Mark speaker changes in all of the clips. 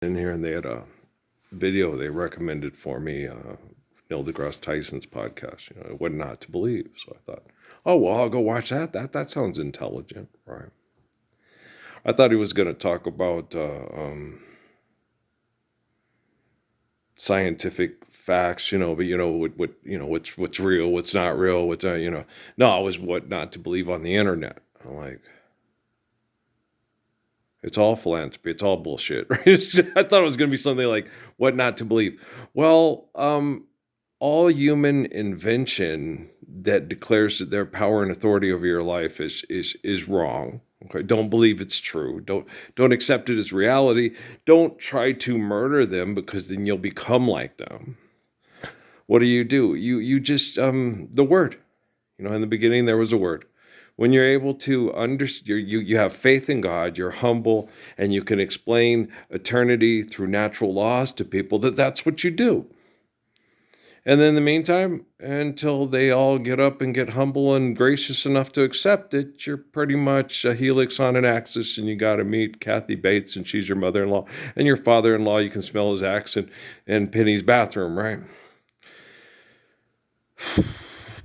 Speaker 1: in here, and they had a video they recommended for me, Neil deGrasse Tyson's podcast, What Not to Believe. So I thought, oh, well, I'll go watch that. That sounds intelligent, right? I thought he was going to talk about scientific facts, but what's real, what's not real, No, it was what not to believe on the internet. I'm like, it's all philanthropy. It's all bullshit, right? I thought it was going to be something like what not to believe. Well, all human invention that declares that their power and authority over your life is wrong. Okay, don't believe it's true. Don't accept it as reality. Don't try to murder them, because then you'll become like them. What do? You just the word. In the beginning there was a word. When you're able to understand, you have faith in God, you're humble, and you can explain eternity through natural laws to people, that's what you do. And then in the meantime, until they all get up and get humble and gracious enough to accept it, you're pretty much a helix on an axis, and you got to meet Kathy Bates, and she's your mother-in-law, and your father-in-law, you can smell his axe in Penny's bathroom, right?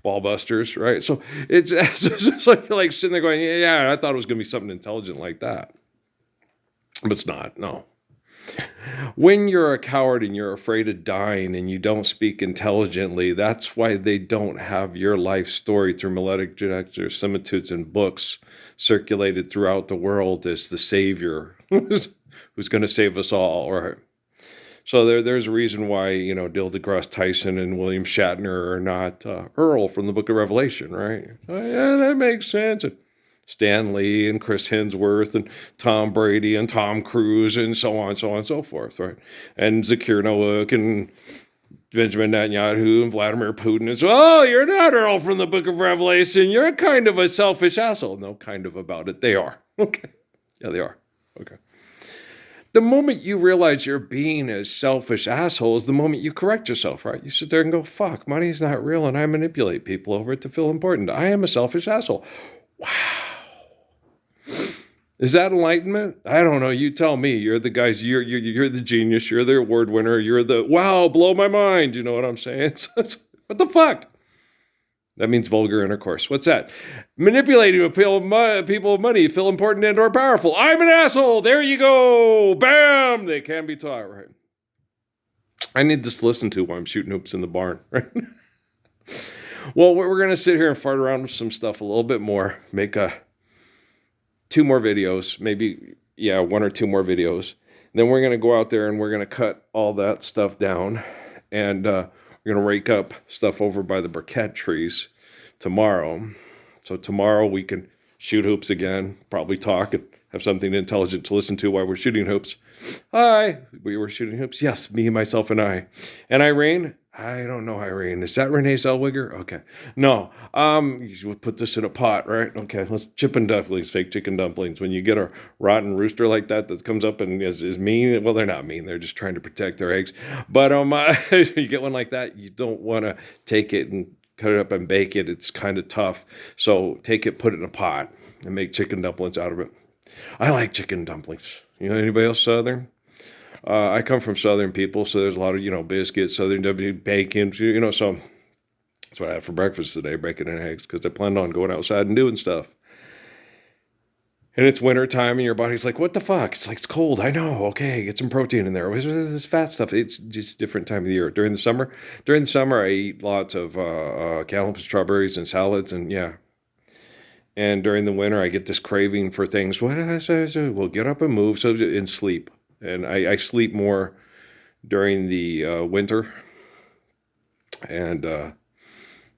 Speaker 1: Ballbusters, right? So it's just like sitting there going, yeah, I thought it was going to be something intelligent like that. But it's not, no. When you're a coward and you're afraid of dying and you don't speak intelligently, that's why they don't have your life story through melodic similitudes and books circulated throughout the world as the savior who's going to save us all, right? So there's a reason why, Neil deGrasse Tyson and William Shatner are not Earl from the Book of Revelation, right? Oh, yeah, that makes sense. And Stan Lee and Chris Hemsworth and Tom Brady and Tom Cruise and so on and so forth, right? And Zakir Noak and Benjamin Netanyahu and Vladimir Putin as well. Oh, you're not Earl from the Book of Revelation. You're kind of a selfish asshole. No, kind of about it. They are. Okay. Yeah, they are. Okay. The moment you realize you're being a selfish asshole is the moment you correct yourself, right? You sit there and go, fuck, money's not real, and I manipulate people over it to feel important. I am a selfish asshole. Wow. Is that enlightenment? I don't know. You tell me. You're the guys. You're the genius. You're the award winner. You're the, wow, blow my mind. You know what I'm saying? What the fuck? That means vulgar intercourse. What's that? Manipulating people of money, feel important and or powerful. I'm an asshole. There you go. Bam. They can be taught, right? I need this to listen to while I'm shooting hoops in the barn, right? Well, we're going to sit here and fart around with some stuff a little bit more. Make 2 more videos. Maybe, 1 or 2 more videos. Then we're going to go out there and we're going to cut all that stuff down. And we're going to rake up stuff over by the briquette trees tomorrow. So tomorrow we can shoot hoops again, probably talk and have something intelligent to listen to while we're shooting hoops. Hi, we were shooting hoops. Yes, me, myself, and I. And Irene, I don't know Irene. Is that Renee Zellweger? Okay. No. You would put this in a pot, right? Okay, let's chicken dumplings, fake chicken dumplings. When you get a rotten rooster like that comes up and is mean, well, they're not mean. They're just trying to protect their eggs. But you get one like that, you don't want to take it and cut it up and bake it. It's kind of tough. So take it, put it in a pot, and make chicken dumplings out of it. I like chicken dumplings. Anybody else Southern? I come from Southern people, so there's a lot of, biscuits, Southern bacon, so that's what I had for breakfast today, bacon and eggs, because I planned on going outside and doing stuff. And it's winter time, and your body's like, what the fuck? It's like, it's cold. I know. Okay, get some protein in there. What's this fat stuff? It's just a different time of the year. During the summer, I eat lots of cantaloupes, strawberries, and salads, and yeah. And during the winter, I get this craving for things. What did I say? Well, get up and move, and sleep. And I sleep more during the winter and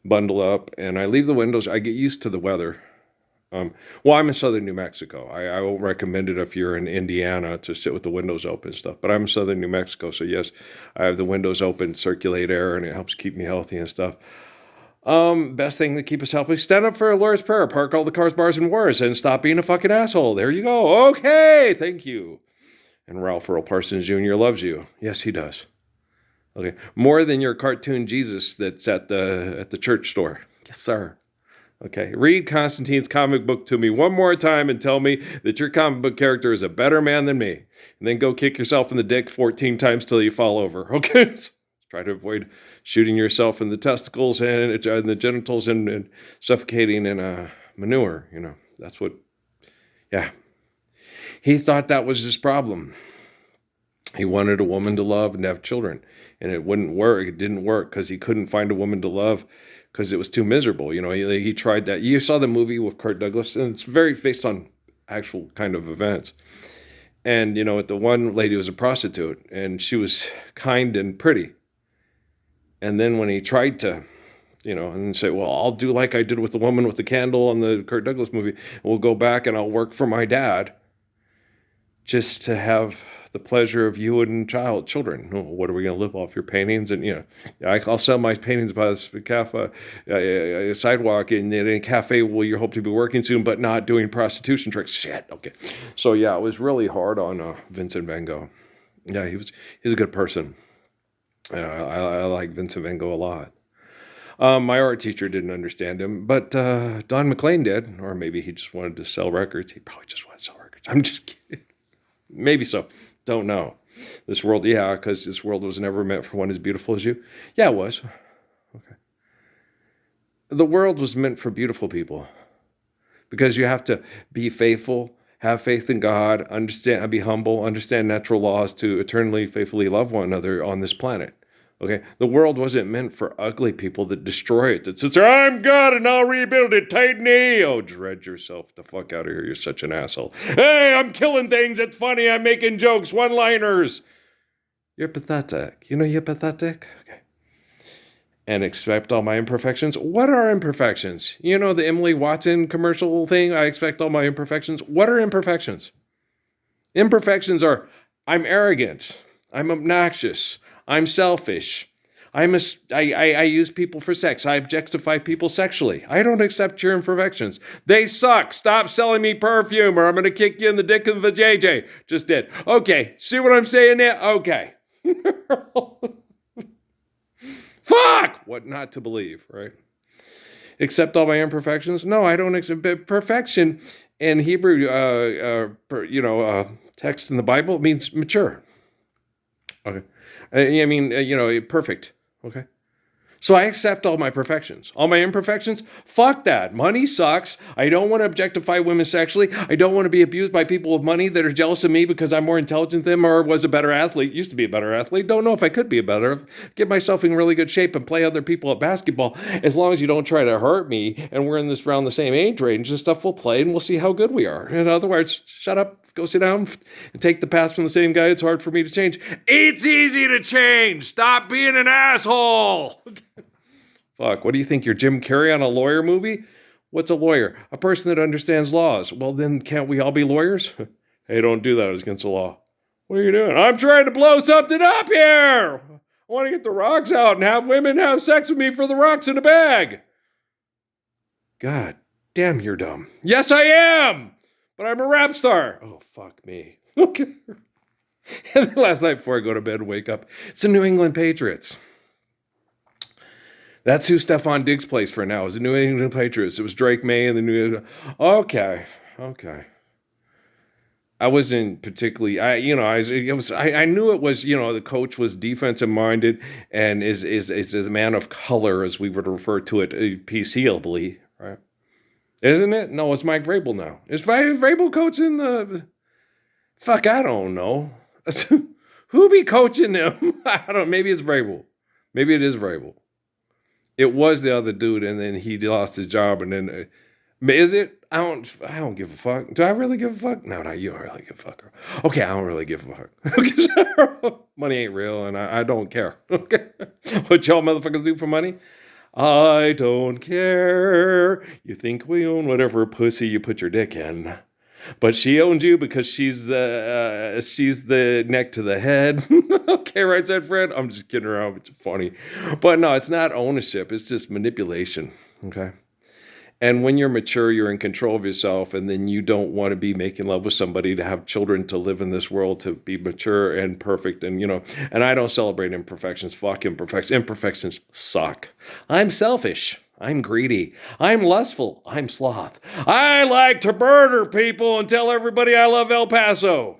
Speaker 1: bundle up. And I leave the windows. I get used to the weather. I'm in southern New Mexico. I won't recommend it if you're in Indiana to sit with the windows open and stuff. But I'm in southern New Mexico, so yes, I have the windows open, circulate air, and it helps keep me healthy and stuff. Best thing to keep us healthy, stand up for a Lord's Prayer, park all the cars, bars, and wars, and stop being a fucking asshole. There you go. Okay, thank you. And Ralph Earl Parsons Jr. loves you. Yes, he does. Okay, more than your cartoon Jesus that's at the church store. Yes, sir. Okay, read Constantine's comic book to me one more time and tell me that your comic book character is a better man than me. And then go kick yourself in the dick 14 times till you fall over. Okay? Try to avoid shooting yourself in the testicles and the genitals and suffocating in manure. That's what, yeah. He thought that was his problem. He wanted a woman to love and to have children. And it wouldn't work. It didn't work because he couldn't find a woman to love because it was too miserable. He tried that. You saw the movie with Kirk Douglas, and it's very based on actual kind of events. And, the one lady was a prostitute, and she was kind and pretty. And then when he tried to, and say, well, I'll do like I did with the woman with the candle on the Kirk Douglas movie. We'll go back and I'll work for my dad just to have the pleasure of you and children. What are we going to live off your paintings? And, I'll sell my paintings by the cafe, sidewalk in a cafe where you hope to be working soon, but not doing prostitution tricks. Shit. Okay. So, it was really hard on Vincent Van Gogh. Yeah, he's a good person. I like Vincent Van Gogh a lot. My art teacher didn't understand him, but Don McLean did, or maybe he just wanted to sell records. He probably just wanted to sell records. I'm just kidding. Maybe so. Don't know. This world, because this world was never meant for one as beautiful as you. Yeah, it was. Okay. The world was meant for beautiful people because you have to be faithful, have faith in God, understand, be humble, understand natural laws to eternally, faithfully love one another on this planet. Okay, the world wasn't meant for ugly people that destroy it. That says, I'm God and I'll rebuild it. Tight knee. Oh, dread yourself the fuck out of here. You're such an asshole. Hey, I'm killing things. It's funny. I'm making jokes. One-liners. You're pathetic. You're pathetic? Okay. And expect all my imperfections. What are imperfections? The Emily Watson commercial thing? I expect all my imperfections. What are imperfections? Imperfections are, I'm arrogant. I'm obnoxious. I'm selfish. I use people for sex. I objectify people sexually. I don't accept your imperfections. They suck. Stop selling me perfume or I'm going to kick you in the dick of the JJ. Just did. Okay. See what I'm saying there? Okay. Fuck! What not to believe, right? Accept all my imperfections? No, I don't accept perfection. In Hebrew, text in the Bible means mature. Okay. Perfect. Okay. So I accept all my perfections. All my imperfections? Fuck that. Money sucks. I don't want to objectify women sexually. I don't want to be abused by people with money that are jealous of me because I'm more intelligent than them or was a better athlete. Used to be a better athlete. Don't know if I could be a better. Get myself in really good shape and play other people at basketball. As long as you don't try to hurt me and we're in this around the same age range, this stuff we'll play and we'll see how good we are. In other words, shut up, go sit down and take the pass from the same guy. It's hard for me to change. It's easy to change. Stop being an asshole. Fuck, what do you think? You're Jim Carrey on a lawyer movie? What's a lawyer? A person that understands laws. Well, then can't we all be lawyers? Hey, don't do that. It's against the law. What are you doing? I'm trying to blow something up here. I want to get the rocks out and have women have sex with me for the rocks in a bag. God damn, you're dumb. Yes, I am. But I'm a rap star. Oh, fuck me. Okay. And then last night before I go to bed and wake up, it's the New England Patriots. That's who Stephon Diggs plays for now. Is the New England Patriots. It was Drake May and the New England. Okay. I wasn't particularly. I knew it was. The coach was defensive minded and is a man of color, as we would refer to it, PCably, right? Isn't it? No, it's Mike Vrabel now. Is Vrabel coaching the? Fuck, I don't know. Who be coaching them? I don't know. Maybe it's Vrabel. Maybe it is Vrabel. It was the other dude, and then he lost his job, and then is it? I don't give a fuck. Do I really give a fuck? No, you don't really give a fuck. Okay, I don't really give a fuck. Money ain't real, and I don't care. Okay, what y'all motherfuckers do for money? I don't care. You think we own whatever pussy you put your dick in. But she owns you because she's the neck to the head. Okay, right, said Fred. I'm just kidding around. It's funny. But no, it's not ownership. It's just manipulation. Okay. And when you're mature, you're in control of yourself. And then you don't want to be making love with somebody to have children, to live in this world, to be mature and perfect. And, and I don't celebrate imperfections. Fuck imperfections. Imperfections suck. I'm selfish. I'm greedy. I'm lustful. I'm sloth. I like to murder people and tell everybody I love El Paso.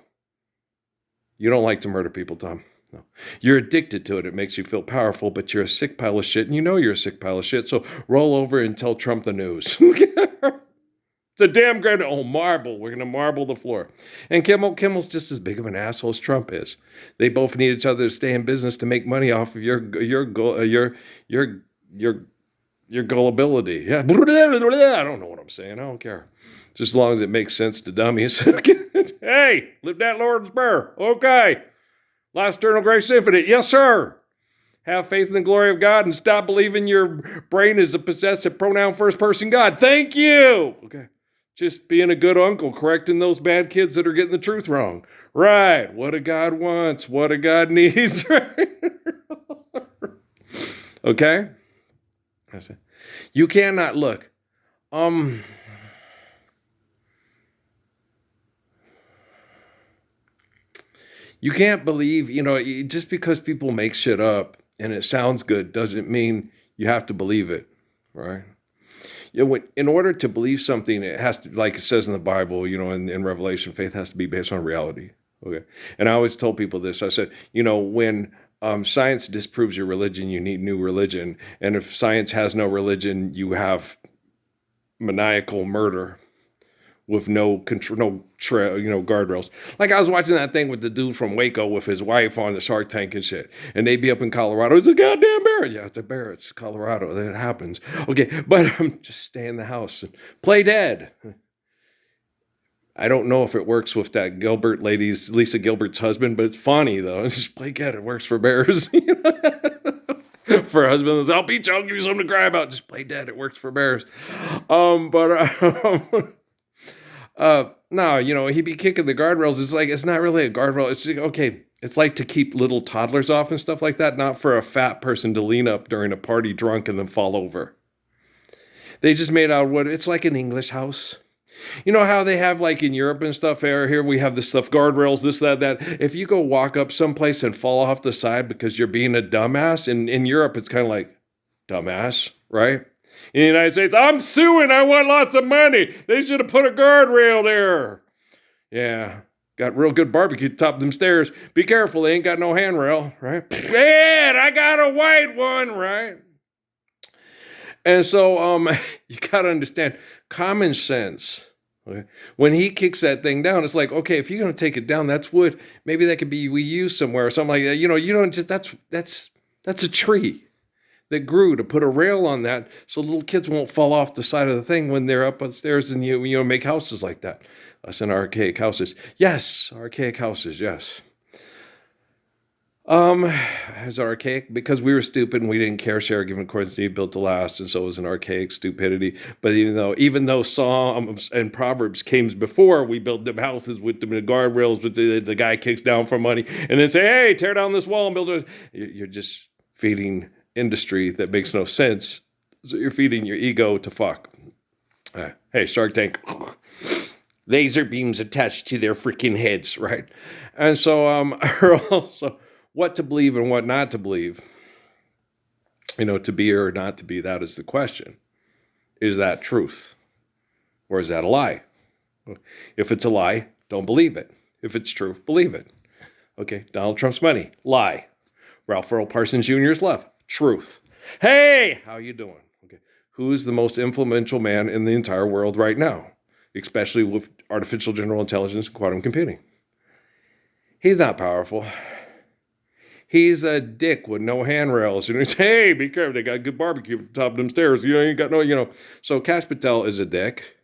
Speaker 1: You don't like to murder people, Tom. No. You're addicted to it. It makes you feel powerful, but you're a sick pile of shit, and you know you're a sick pile of shit, so roll over and tell Trump the news. It's a damn great, marble. We're going to marble the floor. And Kimmel's just as big of an asshole as Trump is. They both need each other to stay in business to make money off of your gullibility. Yeah. I don't know what I'm saying. I don't care. Just as long as it makes sense to dummies. Hey, live that Lord's Prayer. Okay. Last Eternal Grace Infinite. Yes, sir. Have faith in the glory of God and stop believing your brain is a possessive pronoun first person God. Thank you. Okay. Just being a good uncle, correcting those bad kids that are getting the truth wrong. Right. What a God wants, what a God needs. Right? Okay? You cannot look. You can't believe, just because people make shit up and it sounds good doesn't mean you have to believe it, right? In order to believe something, it has to, like it says in the Bible, in Revelation, faith has to be based on reality. Okay. And I always told people this. I said, when science disproves your religion, you need new religion. And if science has no religion, you have maniacal murder with no control, guardrails. Like I was watching that thing with the dude from Waco with his wife on the Shark Tank and shit. And they'd be up in Colorado. It's a goddamn bear. Yeah, it's a bear. It's Colorado. That happens. Okay, but just stay in the house and play dead. I don't know if it works with that Gilbert lady's, Lisa Gilbert's husband, but it's funny though. Just play dead. It works for bears. For husbands, I'll beat you. I'll give you something to cry about. Just play dead. It works for bears. No, he'd be kicking the guardrails. It's like, it's not really a guardrail. It's just, okay, it's like to keep little toddlers off and stuff like that, not for a fat person to lean up during a party drunk and then fall over. They just made out wood. It's like an English house. You know how they have, like in Europe and stuff, here we have this stuff, guardrails, this, that. If you go walk up someplace and fall off the side because you're being a dumbass, in Europe, it's kind of like, dumbass, right? In the United States, I'm suing. I want lots of money. They should have put a guardrail there. Yeah. Got real good barbecue at the top of them stairs. Be careful. They ain't got no handrail, right? Ed, I got a white one, right? And so you got to understand common sense. Okay? When he kicks that thing down, it's like, okay, if you're going to take it down, that's wood. Maybe that could be reused somewhere or something like that. You don't just, that's a tree that grew to put a rail on that so little kids won't fall off the side of the thing when they're up upstairs and you make houses like that. Us in archaic houses. Yes, archaic houses, yes. As archaic because we were stupid and we didn't care. Share given accordance to need built to last, and so it was an archaic stupidity. But even though Psalms and Proverbs came before, we built them houses with the guardrails, with the guy kicks down for money, and then say, "Hey, tear down this wall and build it." You're just feeding industry that makes no sense. So you're feeding your ego to fuck. Hey, Shark Tank. Laser beams attached to their freaking heads, right? And so, also, what to believe and what not to believe, to be or not to be, that is the question. Is that truth? Or is that a lie? If it's a lie, don't believe it. If it's true, believe it. Okay, Donald Trump's money, lie. Ralph Earl Parsons Jr.'s love, truth. Hey, how you doing? Okay, who's the most influential man in the entire world right now? Especially with artificial general intelligence and quantum computing. He's not powerful. He's a dick with no handrails. Hey, be careful. They got good barbecue at the top of them stairs. You ain't got no. So Kash Patel is a dick.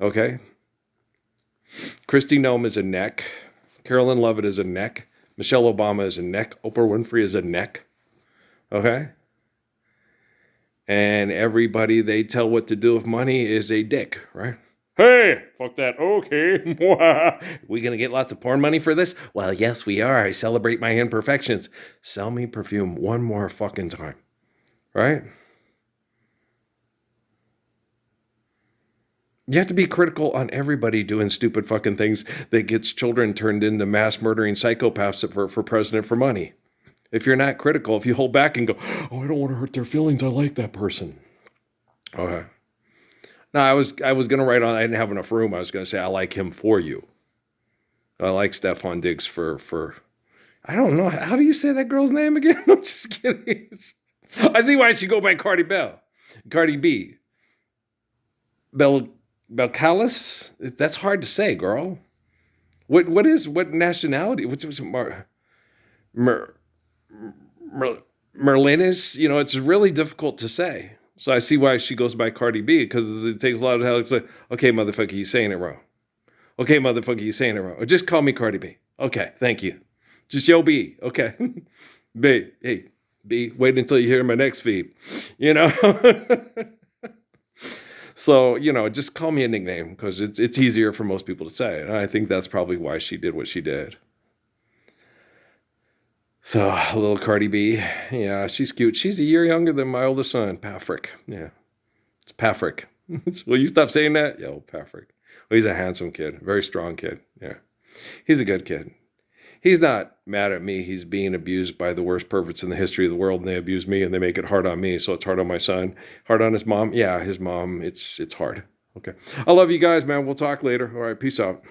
Speaker 1: Okay. Kristi Noem is a neck. Carolyn Lovett is a neck. Michelle Obama is a neck. Oprah Winfrey is a neck. Okay. And everybody they tell what to do with money is a dick, right? Hey, fuck that. Okay. We going to get lots of porn money for this? Well, yes, we are. I celebrate my imperfections. Sell me perfume one more fucking time. Right? You have to be critical on everybody doing stupid fucking things that gets children turned into mass murdering psychopaths for president for money. If you're not critical, if you hold back and go, oh, I don't want to hurt their feelings, I like that person. Okay. No, I was gonna write on. I didn't have enough room. I was gonna say I like him for you. I like Stefan Diggs for. I don't know. How do you say that girl's name again? I'm just kidding. I see why she go by Cardi B, Bel Belcalis. That's hard to say, girl. What nationality? What's Mer, Mer, Merlinis? It's really difficult to say. So I see why she goes by Cardi B because it takes a lot of help. It's like, okay, motherfucker, you saying it wrong. Okay, motherfucker, you saying it wrong. Or just call me Cardi B. Okay, thank you. Just yo B. Okay. B. Hey, B. Wait until you hear my next feed. You know? So, just call me a nickname because it's easier for most people to say. And I think that's probably why she did what she did. So, a little Cardi B. Yeah, she's cute. She's a year younger than my oldest son, Patrick. Yeah, it's Patrick. Will you stop saying that? Yo, Patrick. Well, he's a handsome kid, very strong kid. Yeah, he's a good kid. He's not mad at me. He's being abused by the worst perverts in the history of the world, and they abuse me, and they make it hard on me. So it's hard on my son, hard on his mom. Yeah, his mom. It's hard. Okay. I love you guys, man. We'll talk later. All right. Peace out.